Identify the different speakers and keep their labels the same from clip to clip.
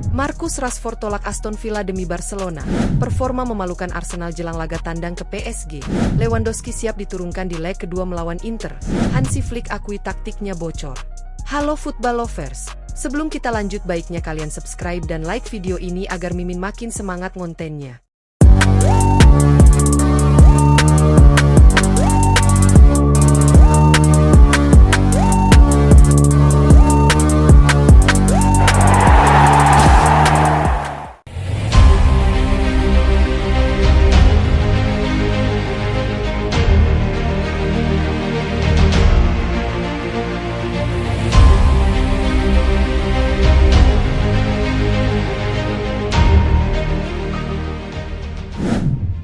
Speaker 1: Marcus Rashford tolak Aston Villa demi Barcelona. Performa memalukan Arsenal jelang laga tandang ke PSG. Lewandowski siap diturunkan di leg kedua melawan Inter. Hansi Flick akui taktiknya bocor. Halo football lovers. Sebelum kita lanjut, baiknya kalian subscribe dan like video ini agar Mimin makin semangat ngontennya.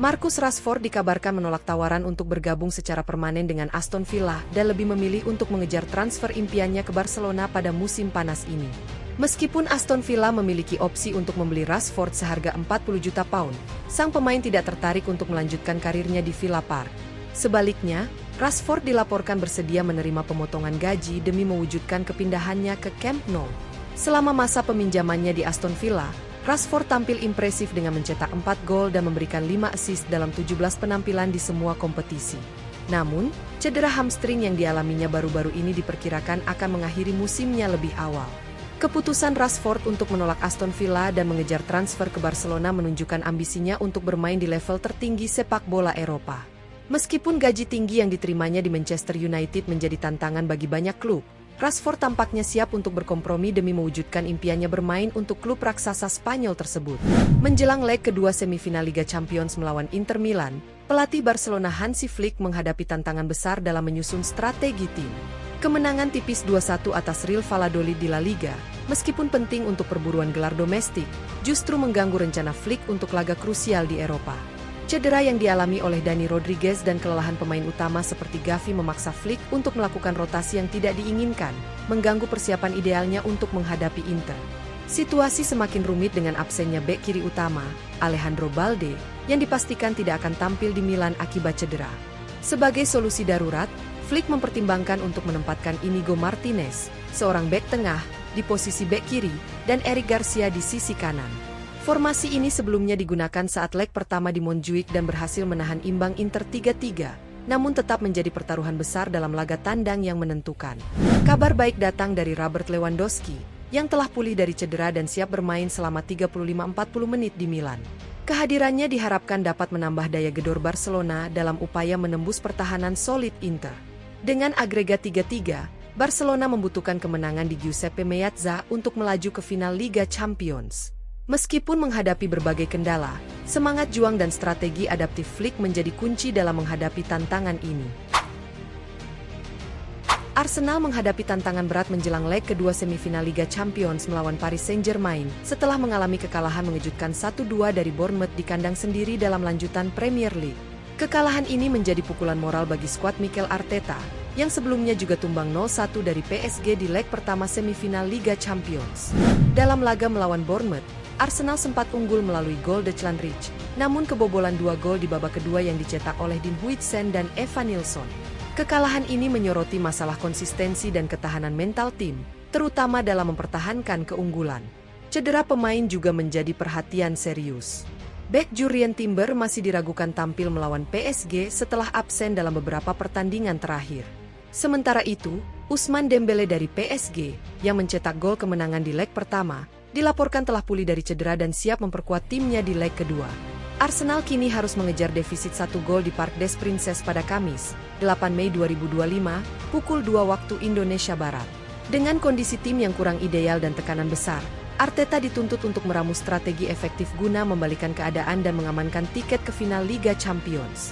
Speaker 1: Marcus Rashford dikabarkan menolak tawaran untuk bergabung secara permanen dengan Aston Villa dan lebih memilih untuk mengejar transfer impiannya ke Barcelona pada musim panas ini. Meskipun Aston Villa memiliki opsi untuk membeli Rashford seharga 40 juta pound, sang pemain tidak tertarik untuk melanjutkan karirnya di Villa Park. Sebaliknya, Rashford dilaporkan bersedia menerima pemotongan gaji demi mewujudkan kepindahannya ke Camp Nou. Selama masa peminjamannya di Aston Villa, Rashford tampil impresif dengan mencetak 4 gol dan memberikan 5 assist dalam 17 penampilan di semua kompetisi. Namun, cedera hamstring yang dialaminya baru-baru ini diperkirakan akan mengakhiri musimnya lebih awal. Keputusan Rashford untuk menolak Aston Villa dan mengejar transfer ke Barcelona menunjukkan ambisinya untuk bermain di level tertinggi sepak bola Eropa. Meskipun gaji tinggi yang diterimanya di Manchester United menjadi tantangan bagi banyak klub, Rashford tampaknya siap untuk berkompromi demi mewujudkan impiannya bermain untuk klub raksasa Spanyol tersebut. Menjelang leg kedua semifinal Liga Champions melawan Inter Milan, pelatih Barcelona Hansi Flick menghadapi tantangan besar dalam menyusun strategi tim. Kemenangan tipis 2-1 atas Real Valladolid di La Liga, meskipun penting untuk perburuan gelar domestik, justru mengganggu rencana Flick untuk laga krusial di Eropa. Cedera yang dialami oleh Dani Rodriguez dan kelelahan pemain utama seperti Gavi memaksa Flick untuk melakukan rotasi yang tidak diinginkan, mengganggu persiapan idealnya untuk menghadapi Inter. Situasi semakin rumit dengan absennya bek kiri utama, Alejandro Balde, yang dipastikan tidak akan tampil di Milan akibat cedera. Sebagai solusi darurat, Flick mempertimbangkan untuk menempatkan Inigo Martinez, seorang bek tengah, di posisi bek kiri, dan Eric Garcia di sisi kanan. Formasi ini sebelumnya digunakan saat leg pertama di Montjuic dan berhasil menahan imbang Inter 3-3, namun tetap menjadi pertaruhan besar dalam laga tandang yang menentukan. Kabar baik datang dari Robert Lewandowski, yang telah pulih dari cedera dan siap bermain selama 35-40 menit di Milan. Kehadirannya diharapkan dapat menambah daya gedor Barcelona dalam upaya menembus pertahanan solid Inter. Dengan agregat 3-3, Barcelona membutuhkan kemenangan di Giuseppe Meazza untuk melaju ke final Liga Champions. Meskipun menghadapi berbagai kendala, semangat juang dan strategi adaptif Flick menjadi kunci dalam menghadapi tantangan ini. Arsenal menghadapi tantangan berat menjelang leg kedua semifinal Liga Champions melawan Paris Saint-Germain setelah mengalami kekalahan mengejutkan 1-2 dari Bournemouth di kandang sendiri dalam lanjutan Premier League. Kekalahan ini menjadi pukulan moral bagi skuad Mikel Arteta, yang sebelumnya juga tumbang 0-1 dari PSG di leg pertama semifinal Liga Champions. Dalam laga melawan Bournemouth, Arsenal sempat unggul melalui gol Declan Rice, namun kebobolan 2 gol di babak kedua yang dicetak oleh Dean Huijsen dan Evan Nilsson. Kekalahan ini menyoroti masalah konsistensi dan ketahanan mental tim, terutama dalam mempertahankan keunggulan. Cedera pemain juga menjadi perhatian serius. Bek Jurrien Timber masih diragukan tampil melawan PSG setelah absen dalam beberapa pertandingan terakhir. Sementara itu, Ousmane Dembélé dari PSG, yang mencetak gol kemenangan di leg pertama, dilaporkan telah pulih dari cedera dan siap memperkuat timnya di leg kedua. Arsenal kini harus mengejar defisit 1 gol di Parc des Princes pada Kamis, 8 Mei 2025, pukul 2 waktu Indonesia Barat. Dengan kondisi tim yang kurang ideal dan tekanan besar, Arteta dituntut untuk meramu strategi efektif guna membalikan keadaan dan mengamankan tiket ke final Liga Champions.